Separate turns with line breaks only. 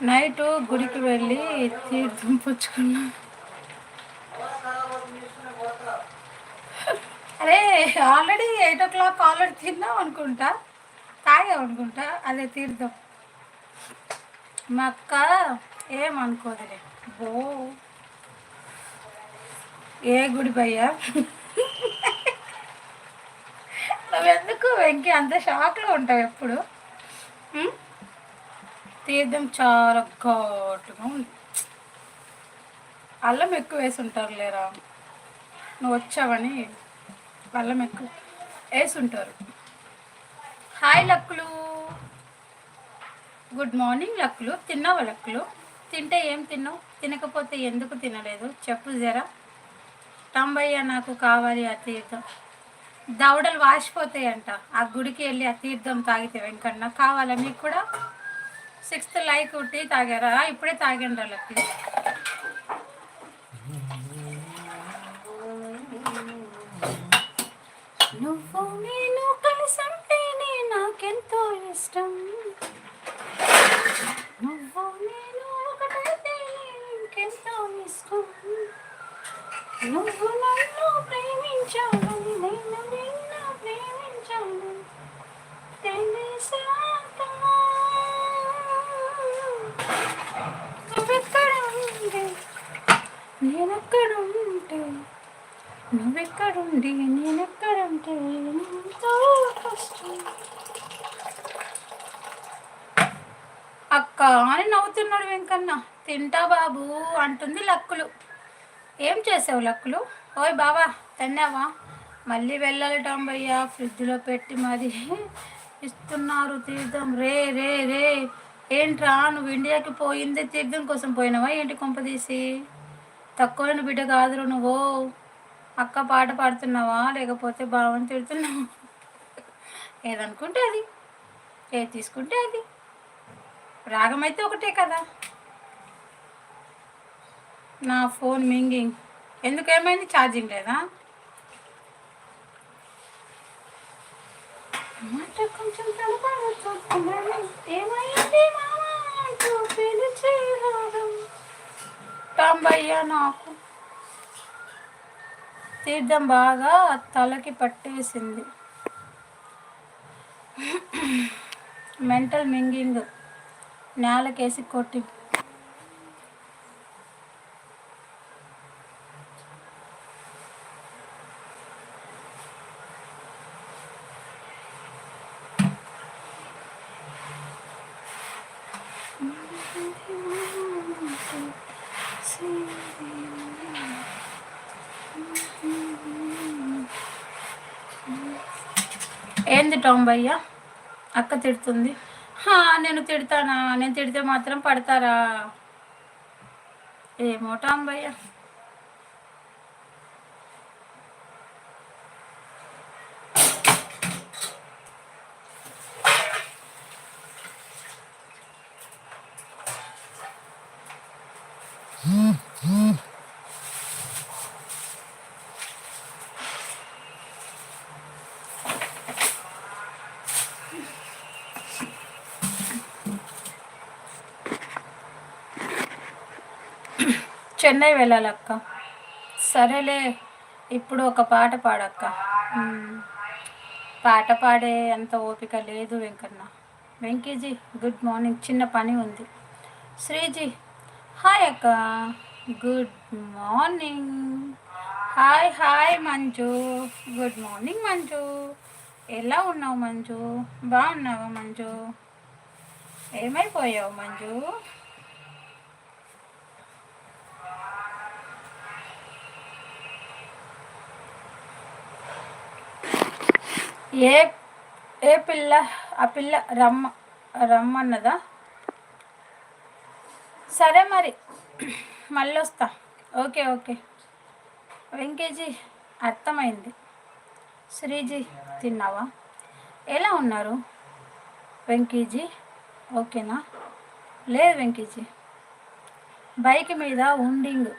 Night గుడికి వెళ్ళి తీర్థం పుచ్చుకున్నా. అరే ఆల్రెడీ 8 o'clock ఆల్రెడీ తిన్నాం అనుకుంటా, తాగాం అనుకుంటా. అదే తీర్థం. మా అక్క ఏమనుకోదులే. బో ఏ గుడి భయ్యా? నువ్వెందుకు వెంకీ అంత షాక్లో ఉంటావు ఎప్పుడు? తీర్థం చాలా ఘాటుగా ఉంది. అల్లం ఎక్కువ వేసి ఉంటారు లేరా, నువ్వు వచ్చావని అల్లం ఎక్కువ వేసి ఉంటారు. హాయ్ లక్కులు, గుడ్ మార్నింగ్ లక్కులు. తిన్నావా లక్కులు? తింటే ఏం తిన్నావు? తినకపోతే ఎందుకు తినలేదు చెప్పు జరా. టాంబయ్య నాకు కావాలి ఆ తీర్థం. దవడలు వాసిపోతాయంట ఆ గుడికి వెళ్ళి ఆ తీర్థం తాగితే. వెంకన్న కావాలా మీకు కూడా? 6th లైక్ టీ తాగారా? ఇప్పుడే తాగండి వాళ్ళకి. నువ్వు నేను కలిసంటేనే నాకెంతో ఇష్టం. నువ్వు నేను ఒకటైతే ఇంకెంతో ఇష్టం. నువ్వు నన్ను ప్రేమించాలని నేను నిన్ను ప్రేమించాను తెలిసాక. నువ్వెక్కడ ఉంటే నేనెక్కడుంటే, నువ్వెక్కడుండి నేనెక్కడుంటే ఎంతో కష్టం. అక్క అని నవ్వుతున్నాడు వెంకన్న. తింటా బాబు అంటుంది లక్కులు. ఏం చేసావు లక్కులు? ఓయ్ బాబా తిన్నావా? మళ్ళీ వెళ్ళాలి టాంబయ్య. ఫ్రిడ్జ్లో పెట్టి మరి ఇస్తున్నారు తీర్థం. రే రే రే ఏంట్రా నువ్వు ఇండియాకి పోయింది తీర్థం కోసం పోయినావా ఏంటి? కొంపదీసి తక్కువైన బిడ్డ కాదురు నువ్వు. అక్క పాట పాడుతున్నావా లేకపోతే బావని తిడుతున్నావా? ఏదనుకుంటే అది, ఏది తీసుకుంటే అది. రాగం అయితే ఒకటే కదా. నా ఫోన్ మింగింగ్ ఎందుకు? ఏమైంది? ఛార్జింగ్ లేదా? మాట కొంచెం ఏమైంది టాంబయ్య నాకు తీర్థం బాగా తలకి పట్టేసింది. మెంటల్ మింగింగ్ నేలకేసి కొట్టి. ఏంది టాంబయ్య? అక్క తిడుతుంది. నేను తిడతానా? నేను తిడితే మాత్రం పడతారా? ఏమో టాంబయ్య. చెన్నై వెళ్ళాలక్క. సరేలే ఇప్పుడు ఒక పాట పాడక్క. పాట పాడే అంత ఓపిక లేదు వెంకన్న. వెంకీజీ గుడ్ మార్నింగ్, చిన్న పని ఉంది. శ్రీజీ హాయ్ అక్క, good morning. Hi hi Manju, good morning Manju. ఎలా ఉన్నావు మంజు? బాగున్నావా మంజు? ఏమైపోయావు మంజు? ఏ ఏ పిల్ల? ఆ పిల్ల రమ్మన్నదా? సరే మరి మళ్ళీ వస్తా. ఓకే ఓకే వెంకీజీ అర్థమైంది. శ్రీజీ తిన్నావా? ఎలా ఉన్నారు వెంకీజీ? ఓకేనా? లేదు వెంకీజీ బైక్ మీద ఉండింగ్